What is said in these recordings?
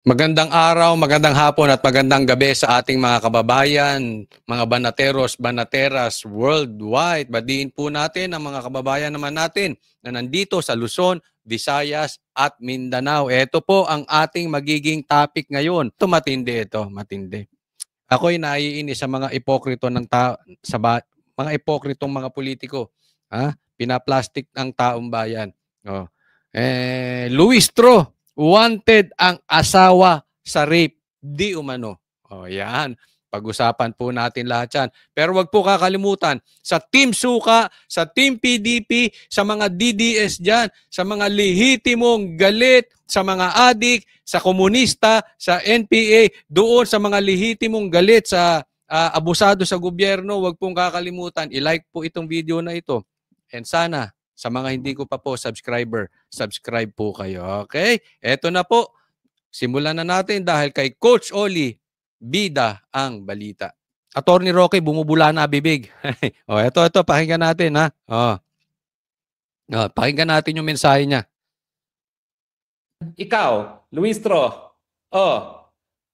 Magandang araw, magandang hapon at magandang gabi sa ating mga kababayan, mga banateros, banateras worldwide. Badiin po natin ang mga kababayan naman natin na nandito sa Luzon, Visayas at Mindanao. Ito po ang ating magiging topic ngayon. Ito, matindi. Ako'y naiinis sa mga ipokrito mga ipokritong mga politiko. Ha? Pinaplastic ang taong bayan. Oh. Luis Tro, wanted ang asawa sa rape. Di umano. O yan. Pag-usapan po natin lahat yan. Pero wag po kakalimutan, sa Team Suka, sa Team PDP, sa mga DDS dyan, sa mga lehitimong galit, sa mga adik, sa komunista, sa NPA, doon sa mga lehitimong galit sa abusado sa gobyerno, wag pong kakalimutan, i-like po itong video na ito. And sana, sa mga hindi ko pa po subscriber, subscribe po kayo. Okay? Eto na po. Simulan na natin dahil kay Coach Oli, bida ang balita. Attorney Roque, bumubula na bibig. Ito, pakinggan natin ha. Pakinggan natin yung mensahe niya. Ikaw, Luis Tro,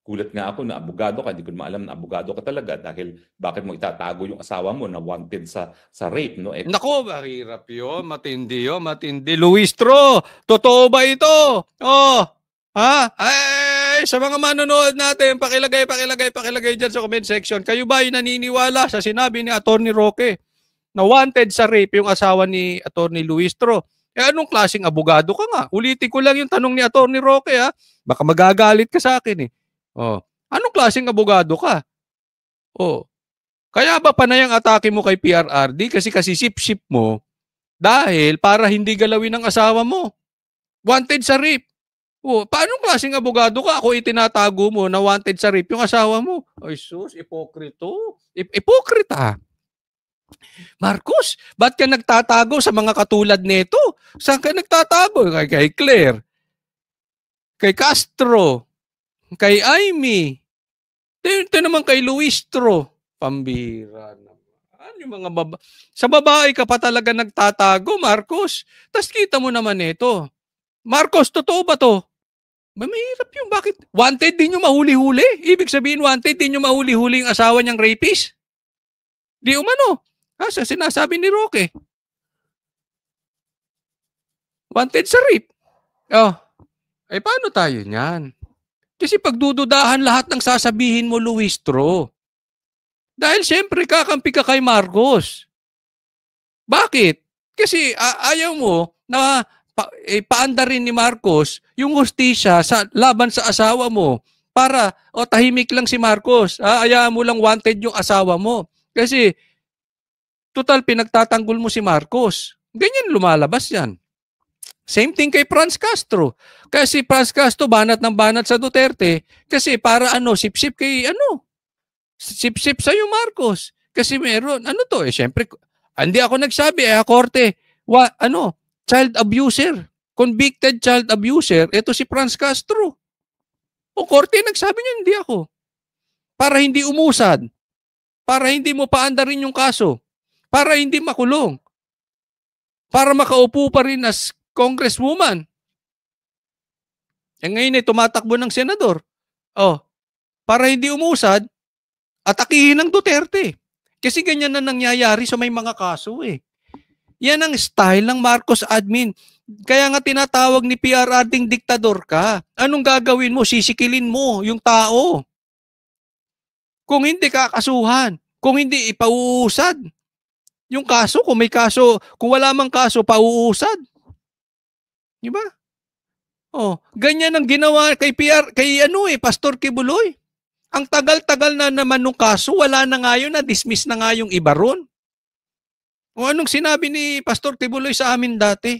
gulat nga ako na abogado ka. Hindi ko naman alam na abogado ka talaga dahil bakit mo itatago yung asawa mo na wanted sa rape, no? Nako, mahirap yun. Matindi yun, matindi. Luis Tro, totoo ba ito? Sa mga manonood natin, pakilagay dyan sa comment section. Kayo ba ay naniniwala sa sinabi ni Attorney Roque na wanted sa rape yung asawa ni Attorney Luis Tro? Anong klaseng abogado ka nga? Ulitin ko lang yung tanong ni Attorney Roque ha. Baka magagalit ka sa akin eh. Anong klaseng abogado ka? Kaya ba panay ang atake mo kay PRRD? Kasi sip-sip mo dahil para hindi galawin ng asawa mo. Wanted sa rape. Paanong klaseng abogado ka? Ako itinatago mo na wanted sa rape yung asawa mo. Ay sus, ipokrito. Ipokrita. Marcos, ba't ka nagtatago sa mga katulad nito? Saan ka nagtatago? Kay Claire, kay Castro, kay Amy, ito naman kay Luis Tro. Pambira naman. Yung mga sa babae ka pa talaga nagtatago, Marcos. Tapos kita mo naman ito. Marcos, totoo ba to? Mahirap yun. Bakit? Wanted din yung mahuli-huli. Ibig sabihin, wanted din yung mahuli-huli yung asawa niyang rapist. Di umano. Sa sinasabi ni Roque. Wanted sa rape. Paano tayo niyan? Kasi pagdududahan lahat ng sasabihin mo, Luis Tro. Dahil siyempre kakampi ka kay Marcos. Bakit? Kasi ayaw mo na paandarin ni Marcos yung hustisya sa laban sa asawa mo para tahimik lang si Marcos. Ayaw mo lang wanted yung asawa mo. Kasi total pinagtatanggol mo si Marcos. Ganyan lumalabas yan. Same thing kay Franz Castro. Kasi Franz Castro banat ng banat sa Duterte kasi para sip-sip kay sip-sip sa'yo, Marcos. Kasi meron, siyempre, hindi ako nagsabi, korte, child abuser, convicted child abuser, ito si Franz Castro. Korte, nagsabi niya, hindi ako. Para hindi umusad, para hindi mo paandarin yung kaso, para hindi makulong, para makaupo pa rin as congresswoman. Ngayon tumatakbo ng senador. Para hindi umusad, atakihin ng Duterte. Kasi ganyan na nangyayari sa may mga kaso eh. Yan ang style ng Marcos admin. Kaya nga tinatawag ni PRR ding diktador ka. Anong gagawin mo? Sisikilin mo yung tao. Kung hindi kakasuhan, kung hindi ipauusad. Yung kaso, kung may kaso, kung wala mang kaso, pauusad. Diba? Ganyan ang ginawa kay Pastor Kibuloy. Ang tagal-tagal na naman nung kaso, wala na nga yun, na-dismiss na nga yung iba ron. Anong sinabi ni Pastor Tibuloy sa amin dati?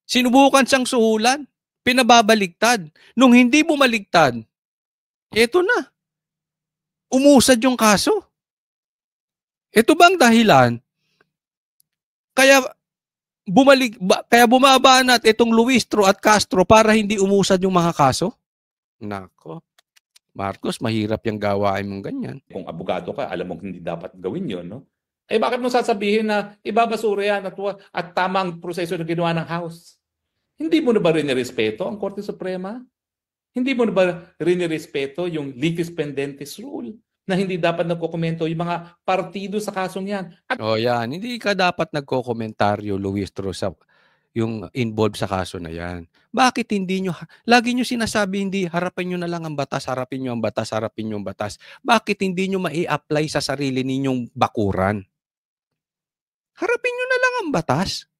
Sinubukan siyang suhulan, pinababaligtad. Nung hindi bumaligtad, eto na. Umusad yung kaso. Ito bang dahilan? Kaya bumabanat itong Luis Tro at Castro para hindi umusad yung mga kaso? Nako. Marcos, mahirap yung gawain mong ganyan. Kung abogado ka, alam mo hindi dapat gawin yun, no? Bakit mo sasabihin na ibabasura yan at tama ang proseso na ginawa ng House? Hindi mo na ba rinirespeto ang Korte Suprema? Hindi mo na ba rinirespeto yung litis pendentes rule na hindi dapat nagkokomento yung mga partido sa kasong yan? At O yan, hindi ka dapat nagkokomentaryo, Luistro, sa yung involved sa kaso na yan. Bakit hindi nyo, lagi nyo sinasabi, hindi, harapin nyo na lang ang batas, harapin nyo ang batas, harapin nyo ang batas. Bakit hindi nyo mai-apply sa sarili ninyong bakuran? Harapin nyo na lang ang batas.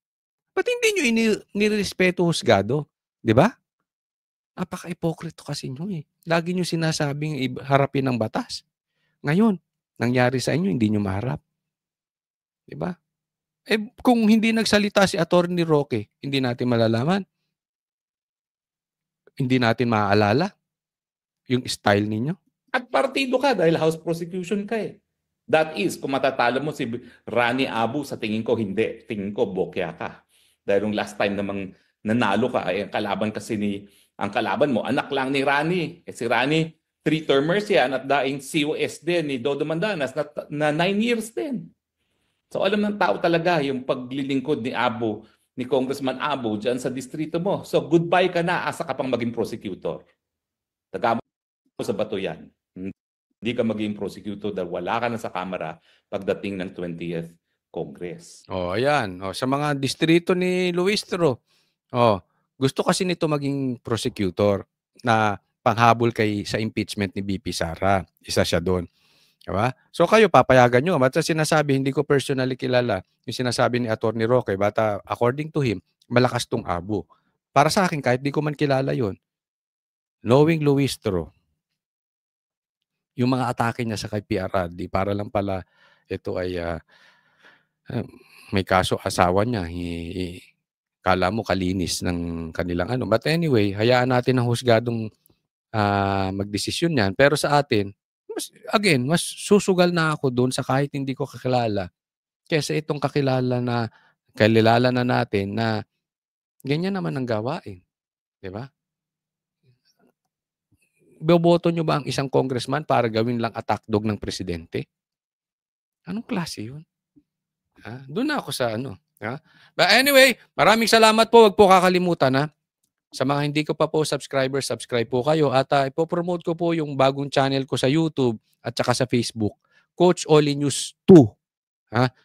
Ba't hindi nyo nirespeto husgado? Di ba? Napaka-ipokrito kasi nyo eh. Lagi nyo sinasabing harapin ang batas. Ngayon, nangyari sa inyo, hindi nyo maharap. Di ba? Eh, kung hindi nagsalita si Attorney Roque, hindi natin malalaman. Hindi natin maaalala yung style ninyo. At partido ka dahil House prosecution ka eh. That is, kung matatalo mo si Rani Abu, sa tingin ko hindi. Tingin ko bokya ka. Dahil yung last time namang nanalo ka, ay ang kalaban kasi ang kalaban mo, anak lang ni Rani. Eh si Rani, 3-termers yan at daing COS din ni Dodo Mandanas na 9 years din. So alam ng tao talaga yung paglilingkod ni Abu, ni Congressman Abu dyan sa distrito mo. So goodbye ka na, asa ka pang maging prosecutor. Taga mo sa bato yan. Hindi ka maging prosecutor dahil wala ka na sa Kamara pagdating ng 20th Congress. Oh, ayan. Oh, sa mga distrito ni Luistro. Oh, gusto kasi nito maging prosecutor na panghabol sa impeachment ni BP Sara. Isa siya doon. Diba? So kayo, papayagan nyo. Basta sinasabi, hindi ko personally kilala yung sinasabi ni Attorney Roque. Bata, according to him, malakas tong Abu. Para sa akin, kahit di ko man kilala yon, knowing Luistro, yung mga atake niya sa kay PRR, di para lang pala ito ay may kaso asawa niya. Kala mo kalinis ng kanilang ano. But anyway, hayaan natin ang husgadong magdesisyon yan. Pero sa atin, mas susugal na ako doon sa kahit hindi ko kakilala kaysa itong kakilala na natin na ganyan naman ang gawain. Di ba? Boboto nyo ba ang isang congressman para gawin lang attack dog ng presidente? Anong klase yun? Doon na ako sa ano. But anyway, maraming salamat po. Huwag po kakalimutan ha. Sa mga hindi ko pa po subscribers, subscribe po kayo. At ipopromote ko po yung bagong channel ko sa YouTube at saka sa Facebook. Coach Oli News 2.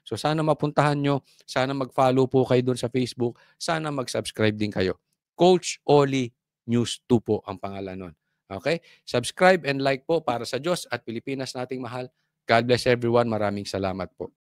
So sana mapuntahan nyo. Sana mag-follow po kayo doon sa Facebook. Sana mag-subscribe din kayo. Coach Oli News 2 po ang pangalan nun. Okay? Subscribe and like po para sa Diyos at Pilipinas nating mahal. God bless everyone. Maraming salamat po.